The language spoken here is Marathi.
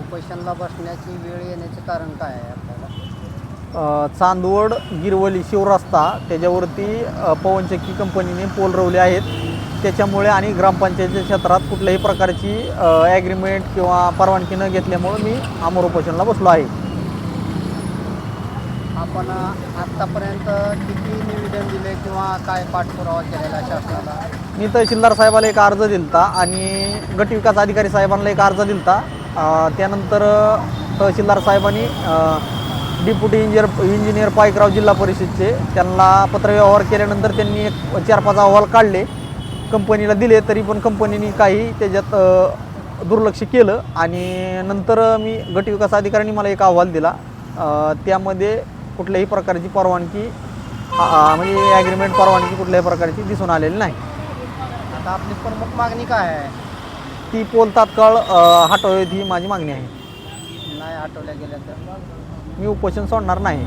उपोषणला बसण्याची वेळ येण्याचे कारण काय आहे आपल्याला? चांदवड गिरवली शिवरस्ता त्याच्यावरती पवनचक्की कंपनीने पोल रोवले आहेत. त्याच्यामुळे आणि ग्रामपंचायतीच्या क्षेत्रात कुठल्याही प्रकारची ॲग्रीमेंट किंवा परवानगी न घेतल्यामुळे मी आमरण उपोषणाला बसलो आहे. आपण आत्तापर्यंत किती निवेदन दिले किंवा काय पाठपुरावा केलेला शासनाला? मी तहसीलदार साहेबाला एक अर्ज दिलता आणि गट विकास अधिकारी साहेबांना एक अर्ज दिलता. त्यानंतर तहसीलदार साहेबांनी डिप्युटी इंजिनियर पाईकराव जिल्हा परिषदचे त्यांना पत्रव्यवहार केल्यानंतर त्यांनी एक 4-5 अहवाल काढले, कंपनीला दिले. तरी पण कंपनीने काही त्याच्यात दुर्लक्ष केलं आणि नंतर मी गट विकास अधिकाऱ्यांनी मला एक अहवाल दिला. त्यामध्ये कुठल्याही प्रकारची परवानगी म्हणजे ॲग्रीमेंट परवानगी कुठल्याही प्रकारची दिसून आलेली नाही. आता आपली प्रमुख मागणी काय आहे? ती पोल तात्काळ हटवावीत ही माझी मागणी आहे. नाही हटवल्या गेल्या तर मी उपोषण सोडणार नाही.